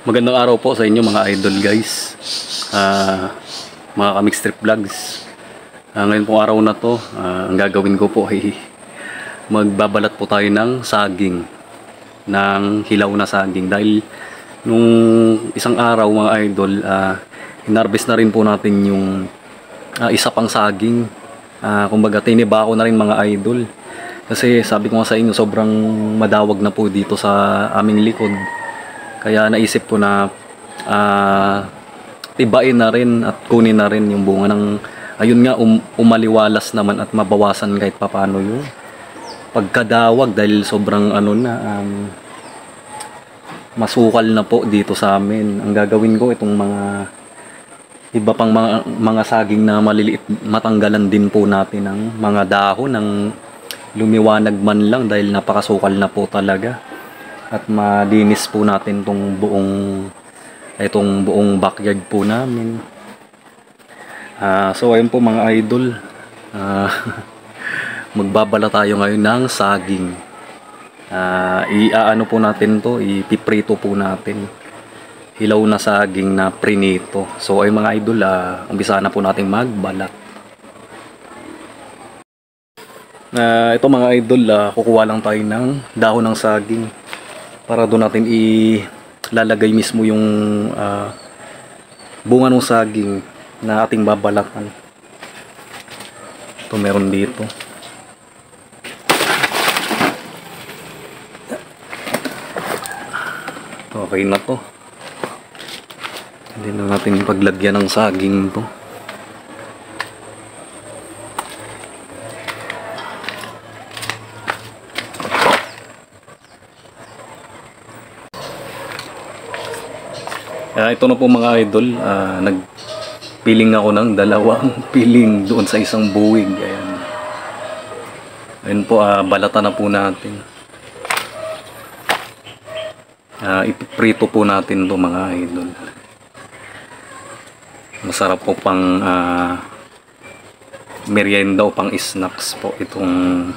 Magandang araw po sa inyo mga idol guys, mga Kamix Trip Vlogs. Ngayon pong araw na to, ang gagawin ko po ay magbabalat po tayo ng saging, ng hilaw na saging. Dahil nung isang araw mga idol, hinarvest na rin po natin yung isa pang saging. Kumbaga tiniba ko na rin mga idol. Kasi sabi ko nga sa inyo, sobrang madawag na po dito sa aming likod. Kaya naisip ko na tibain na rin at kunin na rin yung bunga ng ayun nga umaliwalas naman at mabawasan kahit papaano yung pagkadawag dahil sobrang masukal na po dito sa amin. Ang gagawin ko itong mga iba pang mga saging na maliliit, matanggalan din po natin ng mga dahon ng lumiwanag man lang dahil napakasukal na po talaga. At malinis po natin itong buong backyard po namin. So ayun po mga idol, magbabala tayo ngayon ng saging. Iaano po natin to, ipiprito po natin. Hilaw na saging na prinito. So ay mga idol, umpisa na po natin magbalat. Ito mga idol, kukuha lang tayo ng dahon ng saging para doon natin ilalagay mismo yung bunga ng saging na ating babalatan. Ito meron dito. Okay na to. Hindi na natin paglagyan ng saging to. Ito na po mga idol, nagpiling ako ng dalawang piling doon sa isang buwig. Ayun po, balatan na po natin. Ipiprito po natin to mga idol. Masarap po pang merienda o pang snacks po itong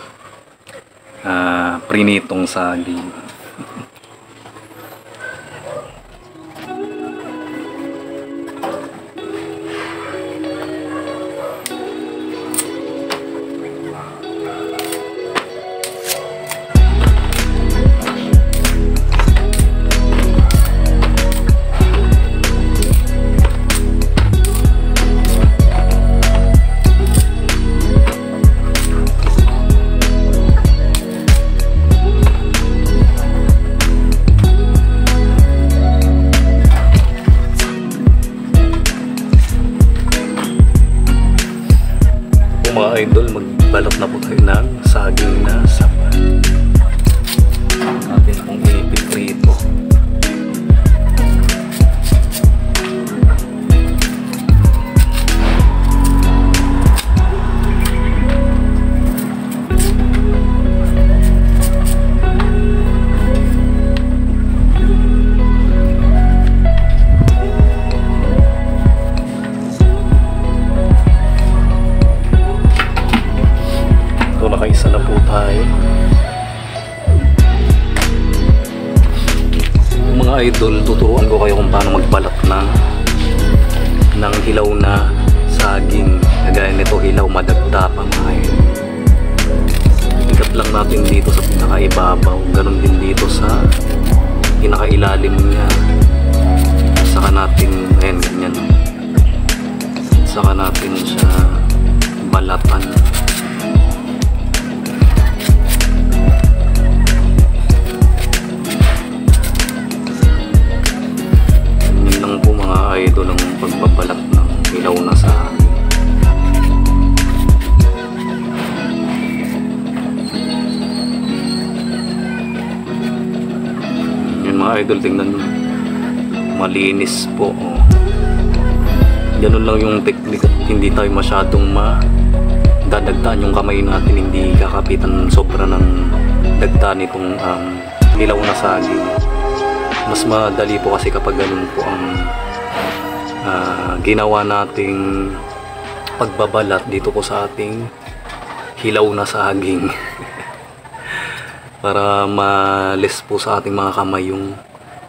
prinitong saging. Mga idol, magbalot na po tayo ng saging na sapa. Natin pong ipiprito. Nakaisa na po tayo. Mga idol, tuturuan ko kayo kung paano magbalat ng hilaw na saging. Kagaya nito, hilaw madagta pa mga idol. Ikat lang natin dito sa pinakaibabaw. Ganon din dito sa pinakailalim niya. Saka natin, ayan, ganyan. Saka natin siya balatan. Ito lang pagbabalat ng hilaw na saging. Yun mga idol, tingnan nyo, malinis po. Ganun lang yung technique at hindi tayo masyadong dadagtaan yung kamay natin, hindi kakapitan sobra ng dagta nitong hilaw na saging. Mas madali po kasi kapag ganun po ang ginawa nating pagbabalat dito po sa ating hilaw na saging. Para ma-less po sa ating mga kamay yung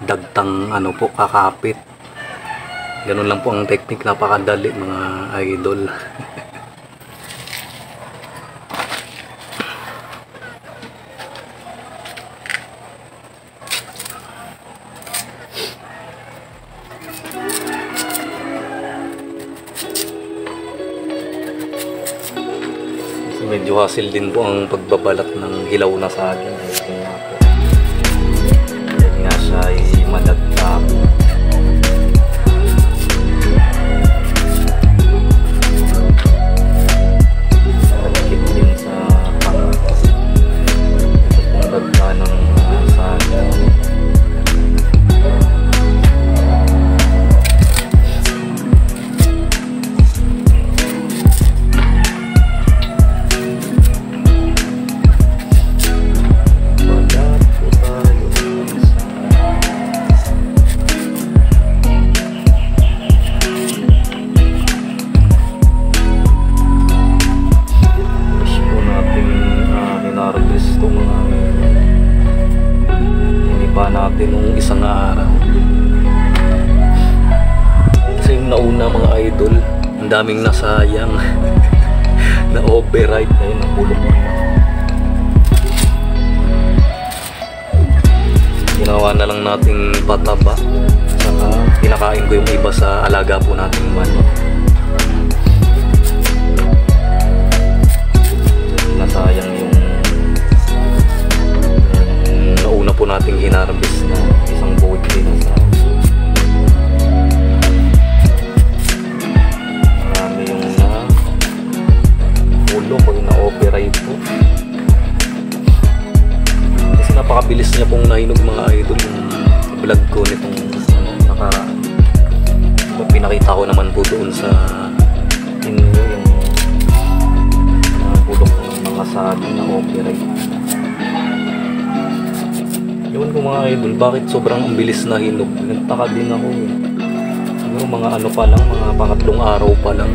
dagtang ano po, kakapit. Ganun lang po ang technique, napakadali mga idol. Medyo hassle din po ang pagbabalat ng hilaw na saging. Ito nga po. Yan nga siya ay madagtap. Nagkit din sa pangas. Ito pong dagta ng saging. Natin nung isang araw kasi yung nauna mga idol, ang daming nasayang na override na yun ang bulok. Ginawa na lang nating pataba, saka pinakain ko yung iba sa alaga po nating manok. Nasayang yung nauna po nating hinarvest na isang buwig din sa marami yung na ulok o yung na-override po kasi napakabilis niya pong nahinog mga idol yung vlog ko nitong nakaraan. Pinakita ko naman po doon sa inyo yung ulok ng mga saging na override. Yun ko mga idol, bakit sobrang bilis na hinog? Nagtaka din ako eh. Siguro mga ano pa lang, mga pangatlong araw pa lang.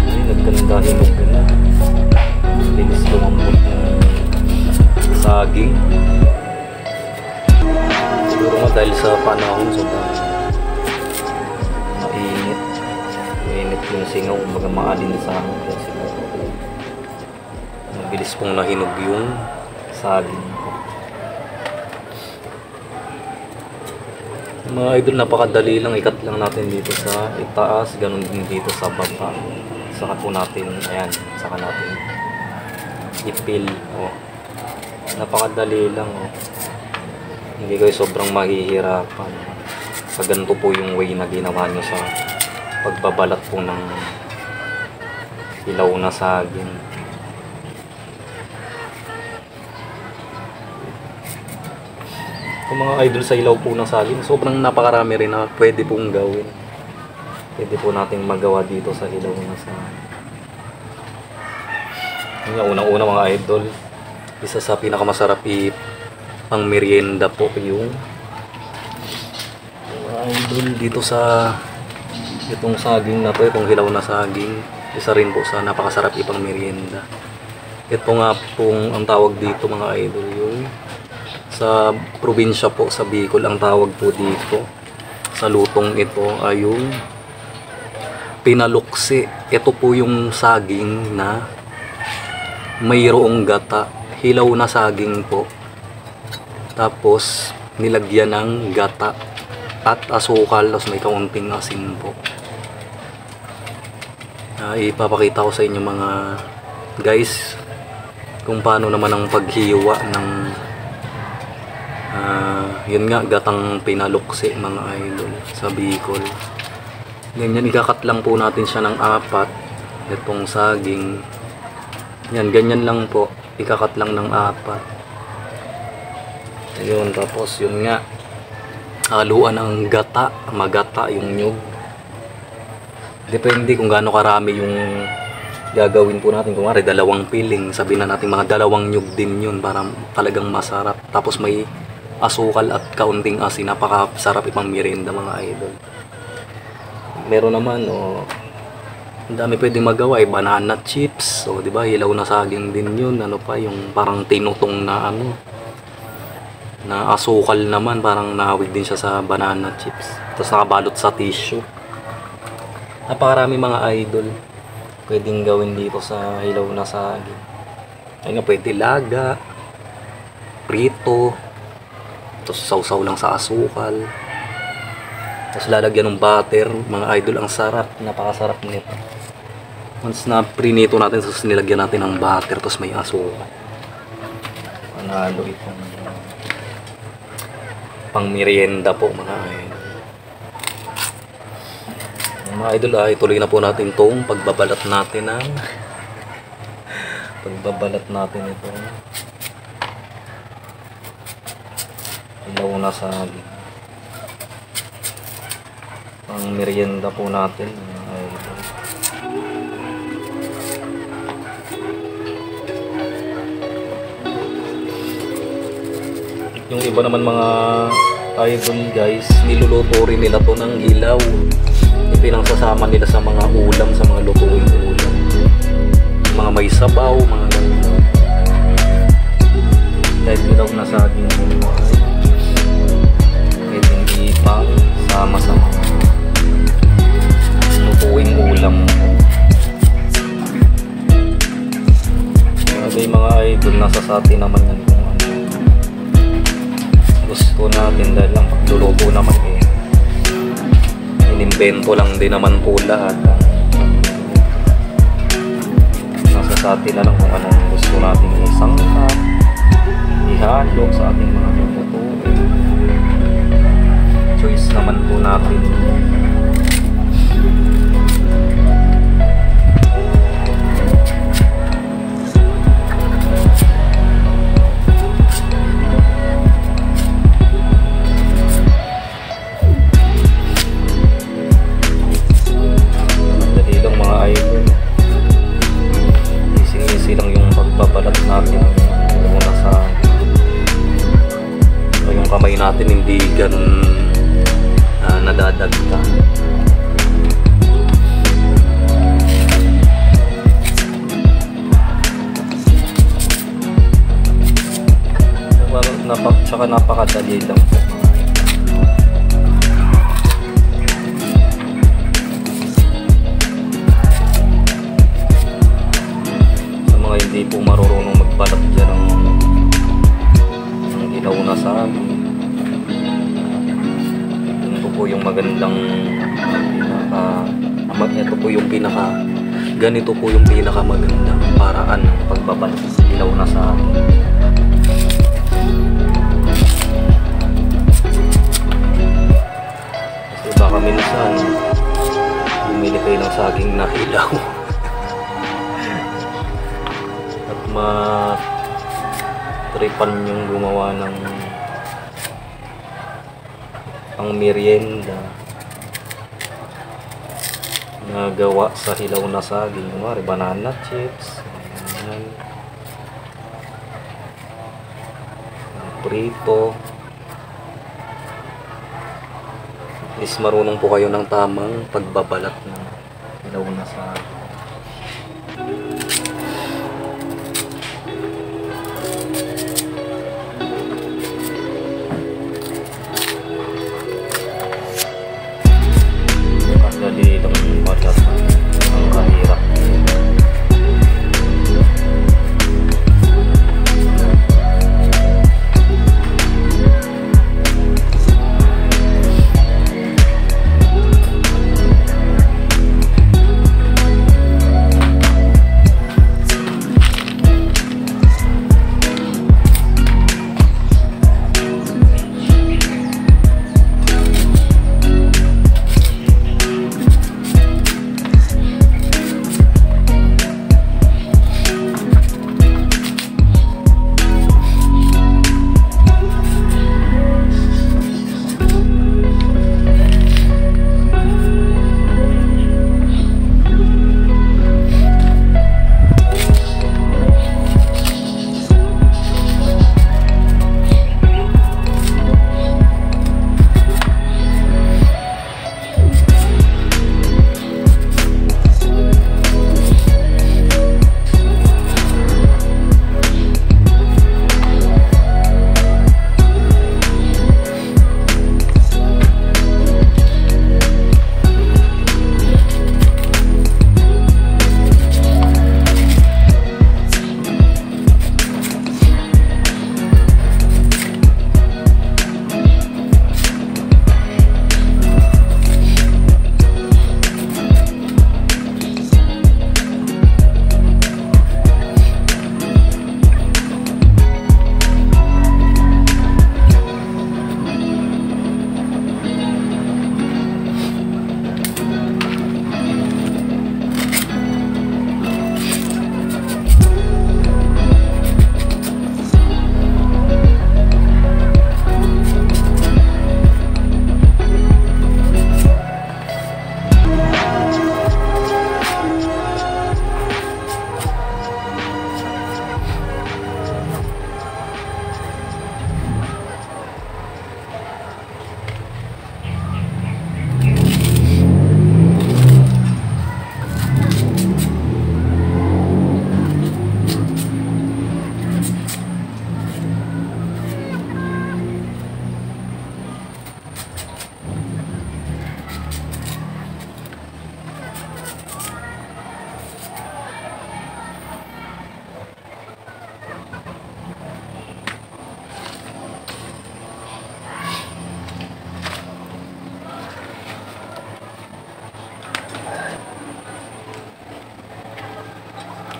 Ay, nagganda hinog na. Bilis lumambot ng saging. Siguro nga dahil sa panahon, sobrang mainit. Mainit yung singaw, mga maalin sa akin. Kaya siguro mabilis pong nahinog yung saging. Mga idol, napakadali lang, ikat lang natin dito sa itaas, ganun din dito sa baba. Saka po natin, ayan, saka natin ipil. Oh. Napakadali lang. Oh. Hindi kayo sobrang mahihirapan. Sa ganito po yung way na ginawa nyo sa pagbabalat po ng hilaw na saging. Kung mga idol sa ilaw po ng saging, sobrang napakarami rin na pwede pong gawin. Pwede po nating magawa dito sa ilaw ng saging. Yung unang-una mga idol, isa sa pinakamasarap pang merienda po yung mga idol dito sa itong saging na to, itong hilaw na saging. Isa rin po sa napakasarap ipang merienda. Ito nga pong ang tawag dito mga idol, yung sa probinsya po sa Bicol, ang tawag po dito sa lutong ito ay yung pinaluksi. Ito po yung saging na mayroong gata, hilaw na saging po, tapos nilagyan ng gata at asukal, tapos may kaunting asin po. Ipapakita ko sa inyo mga guys kung paano naman ang paghiwa ng yun nga, gatang pinaluksi mga idol sa Bicol. Ganyan, ikakat lang po natin siya ng 4 itong saging. Yan, ganyan lang po, ikakat lang ng 4. Ayun, tapos yun nga, haluan ng gata, magata yung nyug. Depende kung gaano karami yung gagawin po natin. Kung ari, 2 piling, sabihin na natin mga 2 nyug din yun para talagang masarap. Tapos may asukal at kaunting asin, napakasarap ipang merienda mga idol. Meron naman ang dami pwedeng magawa, banana chips, di ba, hilaw na saging din yun. Ano pa yung parang tinutong na na asukal naman, parang nahawig din siya sa banana chips, tapos nakabalot sa tissue. Napakarami mga idol pwedeng gawin dito sa hilaw na saging. Ay nga, pwede laga, prito, tapos sausaw lang sa asukal, tapos lalagyan ng butter. Mga idol, ang sarap, napakasarap nito. Once na prinito natin, tapos nilagyan natin ng butter, tapos may asukal, panalo itong pang merienda po mga idol. Mga idol, ay tuloy na po natin itong pagbabalat natin ng ito ilaw na saging. Pang merienda po natin mga idol. Yung iba naman mga idol guys, niluluto rin nila to ng ilaw. Pinagsasama nila sa mga ulam, sa mga lutuing ulam, mga may sabaw, mga ganun. Kahit ilaw na saging mo, kahit hindi pang sama sa mga lutuing ulam. Okay mga idol, nasa sa atin naman yan kung ano gusto natin, dahil lang pagluluto naman inimbento lang din naman po lahat. Nasa sa atin na lang kung anong gusto natin isangkap, ihalo sa ating mga lulutuin. Choice naman po natin. Easy lang yung pagbabalat natin muna sa yung kamay natin, hindi ganun nadadagta. Tsaka napakadali lang po. Hindi po marunong magbalat dyan ng ilaw na saging. Ito po yung magandang ganito po yung pinaka magandang paraan ng pagbabalat ng ilaw na saging. Kasi baka minsan bumili kayo ng saging na ilaw matripan yung gumawa ng pang merienda na gawa sa hilaw na saging. Kumari banana chips, prito. At least marunong po kayo ng tamang pagbabalat ng hilaw na saging. Jadi lang balat ang kahirap.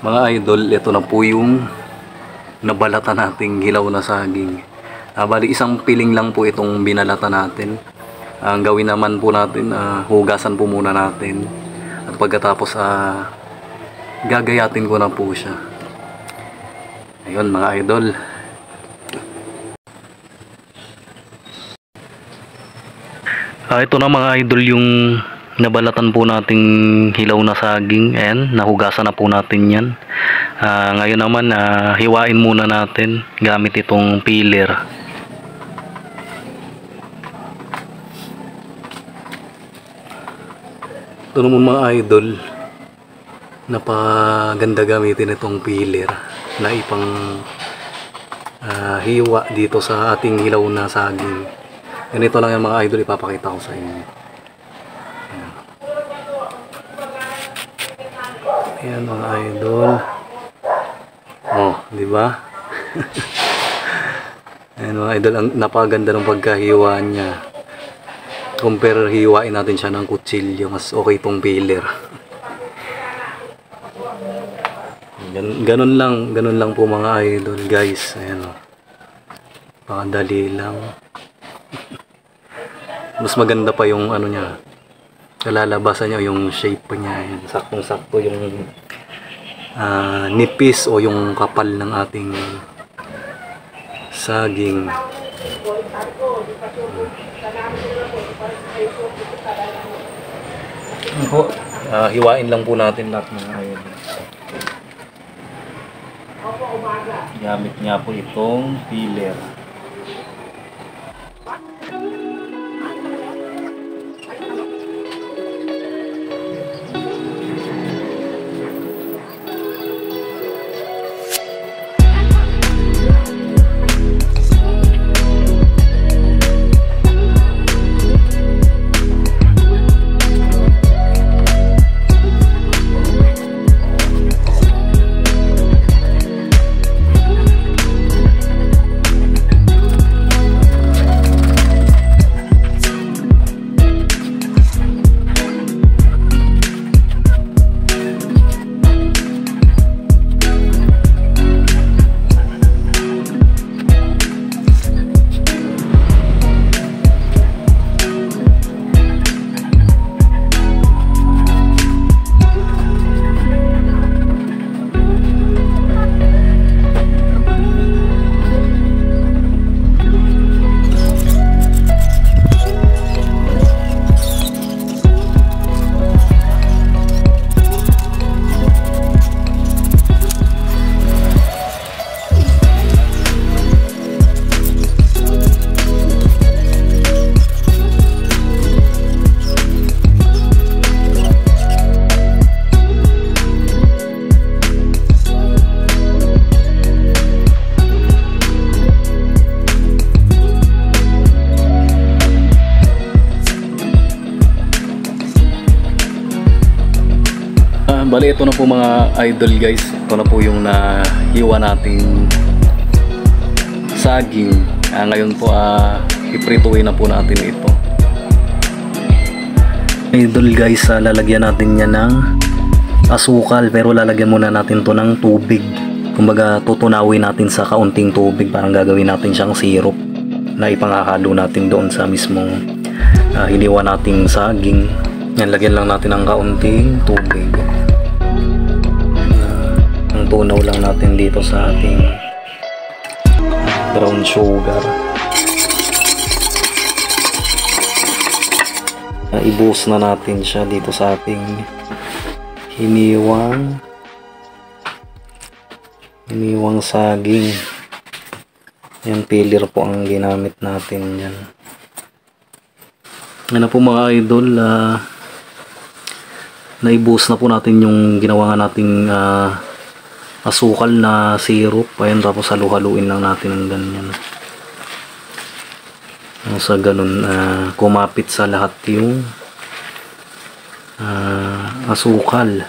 Mga idol, ito na po yung nabalatan nating hilaw na saging. Bali isang piling lang po itong binalatan natin. Ang gawin naman po natin, hugasan po muna natin. At pagkatapos gagayatin ko na po siya. Ayun mga idol. Ito na mga idol yung nabalatan po nating hilaw na saging. Ayan, nahugasan na po natin yan. Ngayon naman, hiwain muna natin gamit itong peeler. Ito naman mga idol, napaganda gamitin itong peeler na ipang hiwa dito sa ating hilaw na saging. Ganito lang yung mga idol, ipapakita ko sa inyo. Ayan mga idol. Oh, di ba? Ayan mga idol, ang napaganda ng pagkahiwa niya. Compare hiwain natin siya ng kutsilyo, mas okay itong peeler. Ganun lang po mga idol guys. Ayan oh. Pakadali lang. Mas maganda pa yung ano niya, kalalabasan niya, yung shape niya. Ayan, saktong-sakto yung nipis o yung kapal ng ating saging. Hiwain lang po natin lahat mga idol. Gamit nga po itong peeler. Bali ito na po mga idol guys, ito na po yung nahiwa nating saging. Ngayon po iprituin na po natin ito. Idol guys, lalagyan natin yan ng asukal, pero lalagyan muna natin to ng tubig. Kumbaga tutunawin natin sa kaunting tubig, parang gagawin natin siyang syrup na ipangahalo natin doon sa mismong hiniwa nating saging. Yan, lagyan lang natin ng kaunting tubig. Tunaw lang natin dito sa ating brown sugar. Ibuhos na natin siya dito sa ating hiniwang saging. Yan, peeler po ang ginamit natin yan. Yan na po mga idol, naibuhos na po natin yung ginawa nating asukal na syrup. Ayan, tapos halu-haluin lang natin ng ganyan. Sa ganun, kumapit sa lahat yung asukal.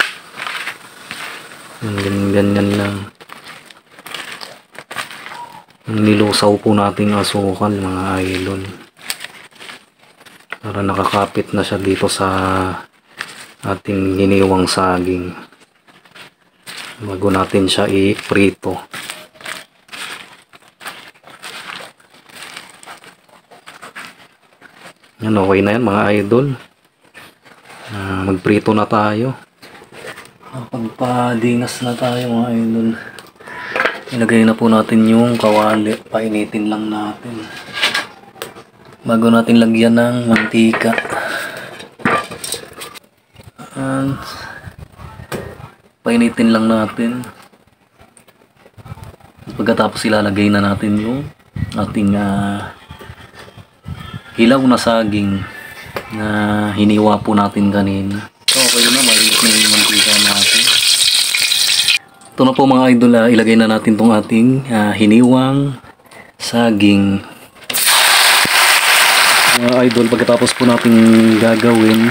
Ganyan lang. Nilusaw po natin asukal mga idol. Para nakakapit na siya dito sa ating hiniwang saging. bago natin siya i-prito. Yan, okay na yan mga idol. Magprito na tayo. Pagpadinas na tayo mga idol. Ilagay na po natin yung kawali. Painitin lang natin bago natin lagyan ng mantika. Painitin lang natin. Pagkatapos ilalagay na natin yung ating hilaw na saging na hiniwa po natin kanina. So, okay na, mainit na yung mantika natin. Ito na po mga idol, ilagay na natin tong ating hiniwang saging. Mga idol, pagkatapos po natin gagawin,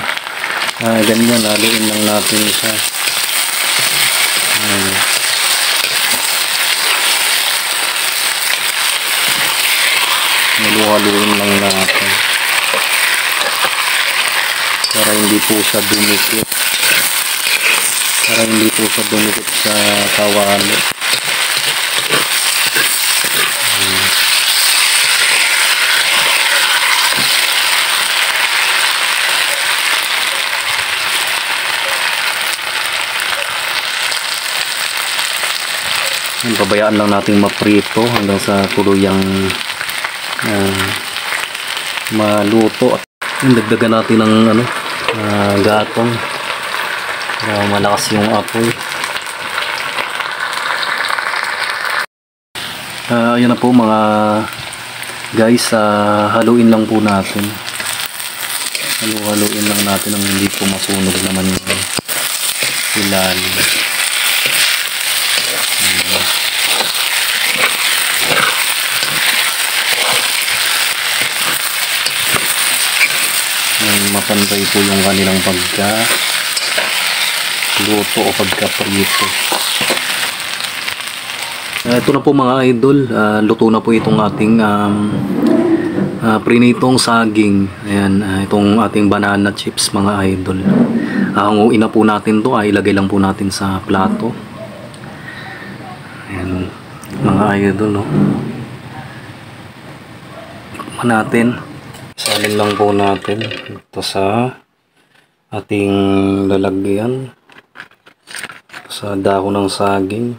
ganyan, haluin lang natin siya. Haluin lang natin para hindi po siya dumikit, sa kawali. Pabayaan lang natin maprito hanggang sa tuluyang maluto. Dagdagan natin ng gatong para malakas yung apoy. Ayan na po mga guys, haluin lang po natin. Haluin lang natin ang hindi po masunog naman yung ilalim. Mapantay po yung kanilang pagka-luto o pagka-prito. Ito na po mga idol, luto na po itong ating prinitong saging. Ayan, itong ating banana chips mga idol. Hanguin na po natin to, ilagay lang po natin sa plato. Ayan mga idol, no. Tikman natin. Salin lang po natin ito sa ating lalagyan, sa dahon ng saging.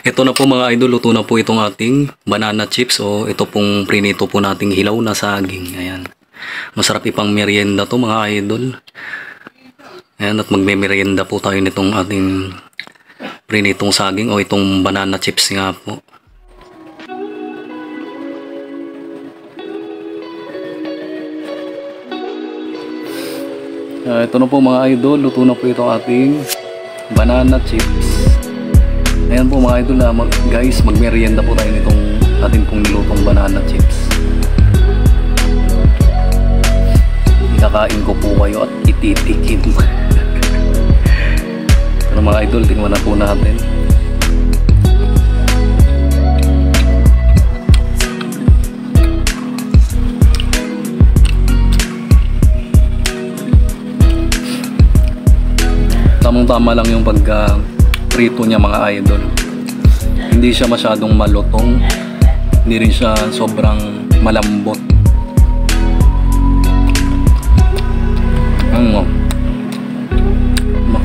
Ito na po mga idol, luto na po itong ating banana chips o ito pong prinito po nating hilaw na saging. Ayan, masarap ipang merienda to mga idol. Ayan, at magme-merienda po tayo nitong ating prinitong saging o itong banana chips nga po. Ito na po mga idol, luto na po itong ating banana chips. Ayan po mga idol, guys, magmerienda po tayo nitong ating pong nilutong banana chips. Ikakain ko po kayo at ititikim. Ito na mga idol, tingnan na po natin. Tamang-tama lang yung pagka-prito niya mga idol. Hindi siya masyadong malutong, hindi rin siya sobrang malambot.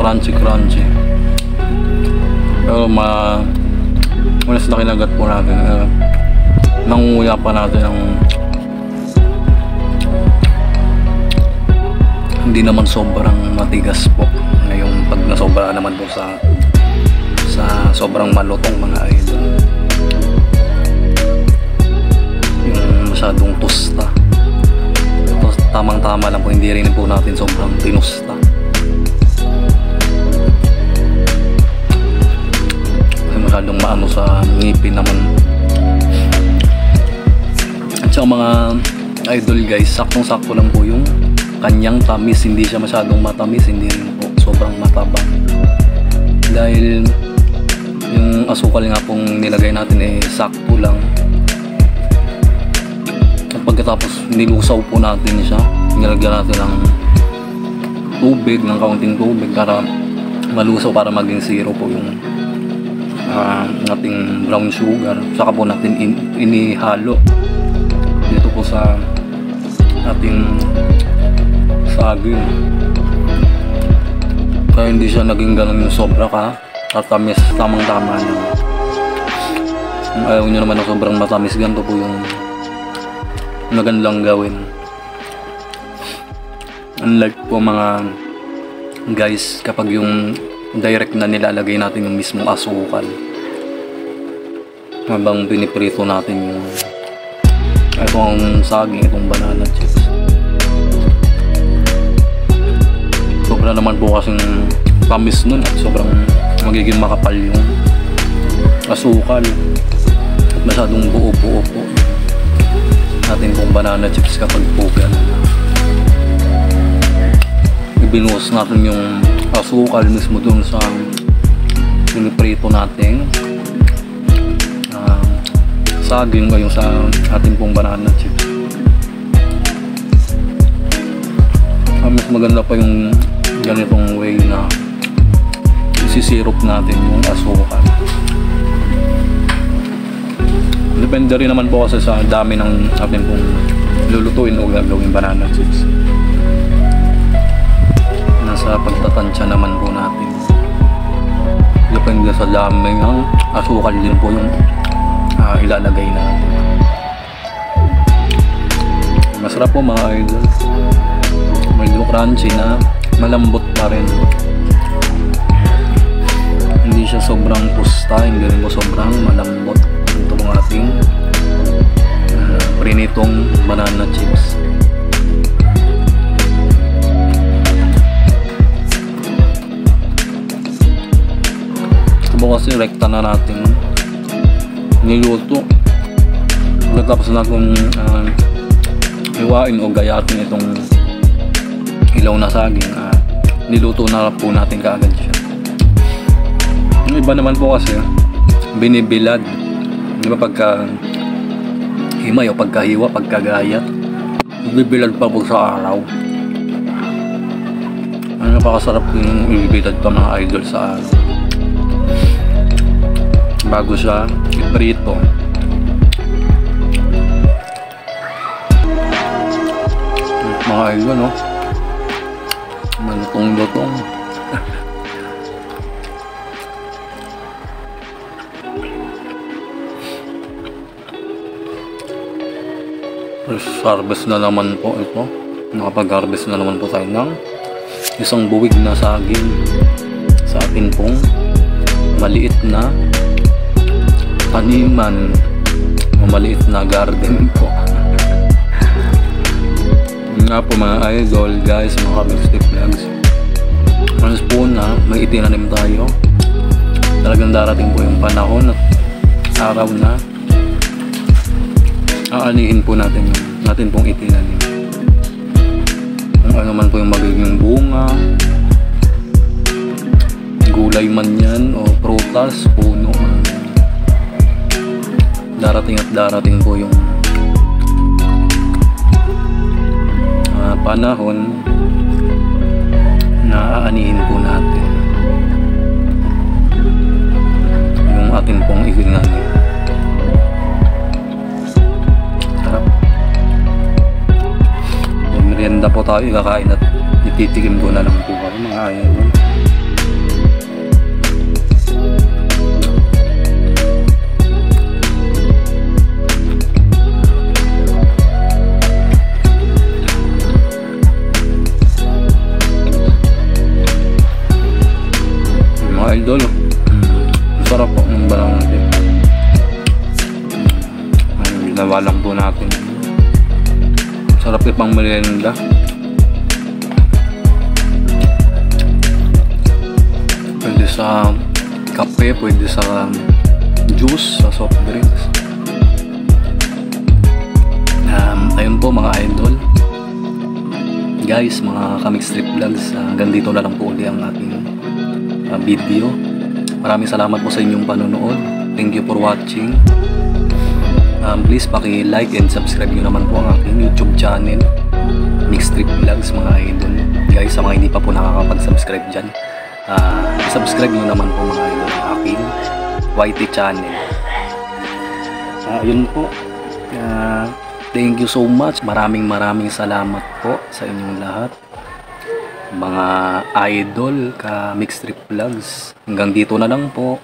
Ma-crunchy. Pero malas na kinagat po natin. Nangunguya pa natin ng hindi naman sobrang matigas po. Ngayong pag nasobra naman po sa sobrang malutong mga idol, yung masyadong tusta. Tamang-tama lang po, hindi rin po natin sobrang tinusta. Kasi masyadong maano sa ngipin naman. At saka mga idol guys, saktong-sakto lang po yung kanyang tamis. Hindi siya masyadong matamis, hindi rin po sobrang matabang. Dahil yung asukal nga pong nilagay natin sakto lang. At pagkatapos nilusaw po natin siya, nilagyan natin ng tubig, ng kaunting tubig para malusaw para maging zero po yung ating brown sugar. Saka po natin inihalo dito po sa ating saging. Kaya hindi siya naging ganun yung sobra ka katamis, tamang tama na. Kung ayaw nyo naman ng sobrang matamis, ganito po yung magandang gawin. Unlike po mga guys, kapag yung direct na nilalagay natin yung mismong asukal habang piniprito natin yung itong saging, itong banana chips. Sobra naman po kasing tamis nun at sobrang magiging makapal yung asukal at masyadong buo-buo po natin pong banana chips kapag po ibinuhos natin yung asukal mismo dun sa piniprito natin saging o yung sa ating pong banana chips. Mas maganda pa yung ganitong way na isisirup natin yung asukal. Depende rin naman po kasi sa dami ng ating pong lulutuin o gagawin banana chips. Nasa pagtatansya naman po natin. Depende sa dami ng asukal din po yung ilalagay natin. Masarap po mga idol. Medyo crunchy na malambot pa rin. Hindi siya sobrang pusta, hindi rin po sobrang malambot. Ito pong ating prinitong banana chips. Ito po kasi rekta na natin niluto. Tapos natin iwain o gayatin itong ilaw na saging. Niluto na po natin kaagad siya. Yung iba naman po kasi binibilad, di ba, pagka himay o pagkahiwa, pagkagayat, bibilad pa po sa araw. Napakasarap yung ibibilad pa mga idol sa araw bago siya iprito. Mga idol, no? Malutong-lutong. Harvest na naman po ito. Nakapag-harvest na naman po tayo ng isang buwig na saging sa atin pong maliit na taniman, maliit na garden po. Nga po mga idol, guys, mga Kamixtrip Vlogs, once po na may itinanim tayo, talagang darating po yung panahon at araw na aanihin po natin pong itinanim. Kung ano man po yung magiging bunga, gulay man yan o prutas, puno man, darating at darating po yung panahon na aanihin po natin yung atin pong itinanim. Sarap. Merienda po tayo, kakain at ititikim ko na lang po kami mga idol. Idol, masarap po ng banana dip. Ginawa lang po natin. Sarap ipang merienda. Pwede sa kape, pwede sa juice, sa soft drinks. Ayun po mga idol, guys, mga Kamixtrip Vlogs, hanggang dito na lang po ulit ang ating video. Maraming salamat po sa inyong panonood. Thank you for watching. Please paki-like and subscribe nyo naman po ang aking YouTube channel, Kamixtrip Vlogs mga idol. Guys, sa mga hindi pa po nakakapag-subscribe dyan, subscribe nyo naman po mga idol ang aking YT channel. Yun po. Thank you so much. Maraming salamat po sa inyong lahat. Mga idol ka Mixed Trip Vlogs. Hanggang dito na lang po.